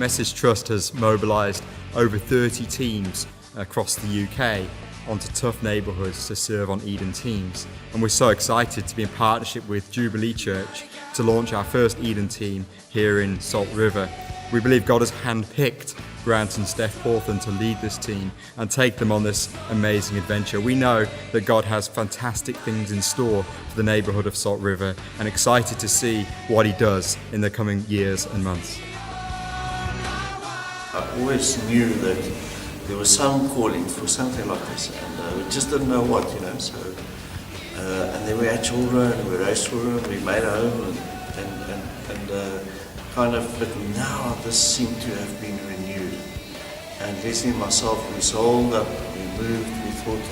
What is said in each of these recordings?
Message Trust has mobilised over 30 teams across the UK onto tough neighbourhoods to serve on Eden teams. And we're so excited to be in partnership with Jubilee Church to launch our first Eden team here in Salt River. We believe God has handpicked Grant and Steph Porthen to lead this team and take them on this amazing adventure. We know that God has fantastic things in store for the neighbourhood of Salt River, and excited to see what He does in the coming years and months. I always knew that there was some calling for something like this, and we just didn't know what, So, and then we had children, and we raised children, we made a home, but now this seemed to have been renewed. And Leslie and myself, we sold up, we moved, we thought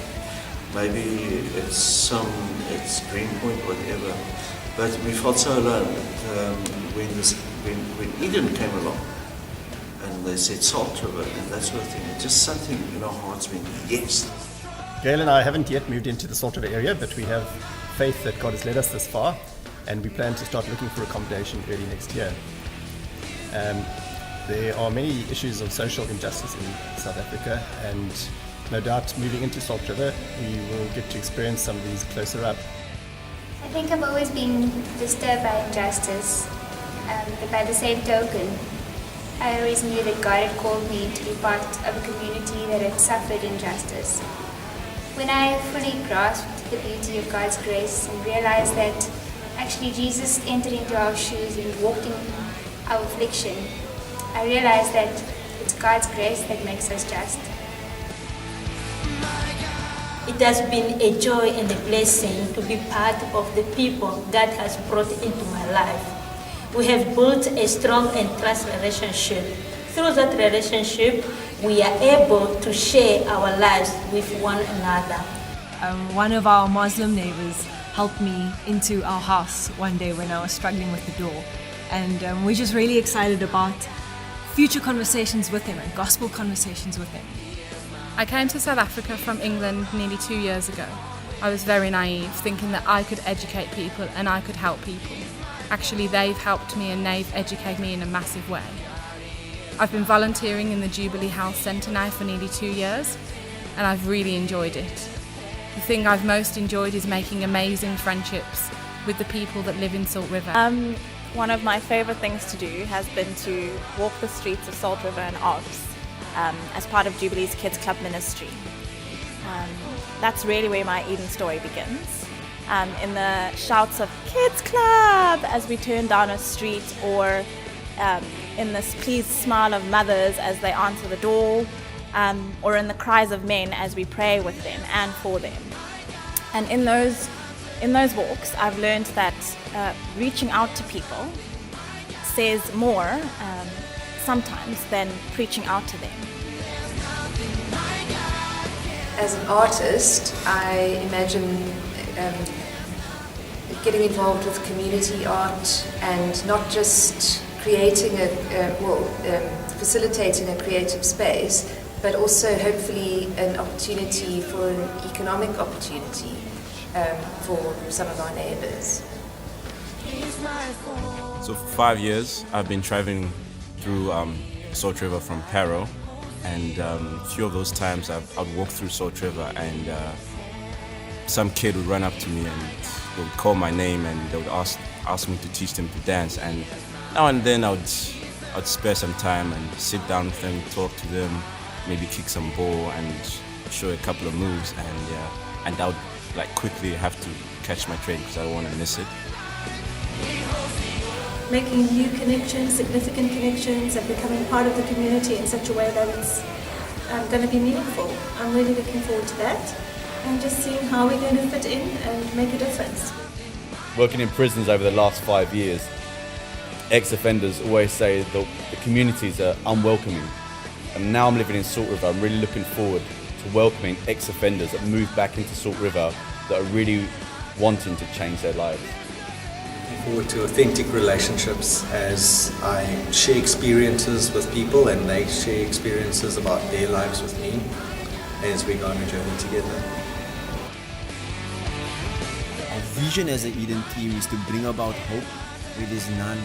maybe it's Greenpoint, whatever. But we felt so alone that when Eden came along, and they said Salt River and that sort of thing, just something in our hearts went, yes. Gail and I haven't yet moved into the Salt River area, but we have faith that God has led us this far, and we plan to start looking for accommodation early next year. There are many issues of social injustice in South Africa, and no doubt moving into Salt River we will get to experience some of these closer up. I think I've always been disturbed by injustice, but by the same token, I always knew that God had called me to be part of a community that had suffered injustice. When I fully grasped the beauty of God's grace and realized that actually Jesus entered into our shoes and walked in our affliction, I realized that it's God's grace that makes us just. It has been a joy and a blessing to be part of the people God has brought into my life. We have built a strong and trust relationship. Through that relationship, we are able to share our lives with one another. One of our Muslim neighbors helped me into our house one day when I was struggling with the door. And we're just really excited about future conversations with him and gospel conversations with him. I came to South Africa from England nearly 2 years ago. I was very naive, thinking that I could educate people and I could help people. Actually, they've helped me and they've educated me in a massive way. I've been volunteering in the Jubilee Health Centre now for nearly 2 years, and I've really enjoyed it. The thing I've most enjoyed is making amazing friendships with the people that live in Salt River. One of my favourite things to do has been to walk the streets of Salt River and Arps as part of Jubilee's Kids Club ministry. That's really where my Eden story begins. In the shouts of Kids Club as we turn down a street, or in this pleased smile of mothers as they answer the door, or in the cries of men as we pray with them and for them. And in those walks, I've learned that reaching out to people says more sometimes than preaching out to them. As an artist, I imagine getting involved with community art and not just creating facilitating a creative space, but also hopefully an opportunity for an economic opportunity for some of our neighbours. So for 5 years, I've been traveling through Salt River from Parow, and a few of those times I'd walk through Salt River, and some kid would run up to me and they would call my name, and they would ask me to teach them to dance. And now and then I'd spare some time and sit down with them, talk to them, maybe kick some ball and show a couple of moves, and I would quickly have to catch my train because I don't want to miss it. Making new connections, significant connections, and becoming part of the community in such a way that it's going to be meaningful. I'm really looking forward to that, and just seeing how we're going to fit in and make a difference. Working in prisons over the last 5 years, ex-offenders always say that the communities are unwelcoming. And now I'm living in Salt River, I'm really looking forward to welcoming ex-offenders that move back into Salt River that are really wanting to change their lives. Looking forward to authentic relationships as I share experiences with people and they share experiences about their lives with me as we go on a journey together. Our vision as an Eden team is to bring about hope where there's none,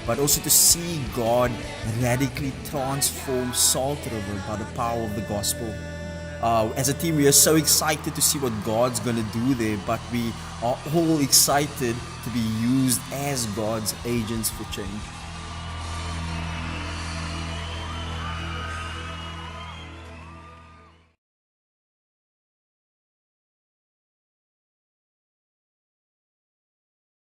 but also to see God radically transform Salt River by the power of the gospel. As a team, we are so excited to see what God's going to do there, but we are all excited to be used as God's agents for change.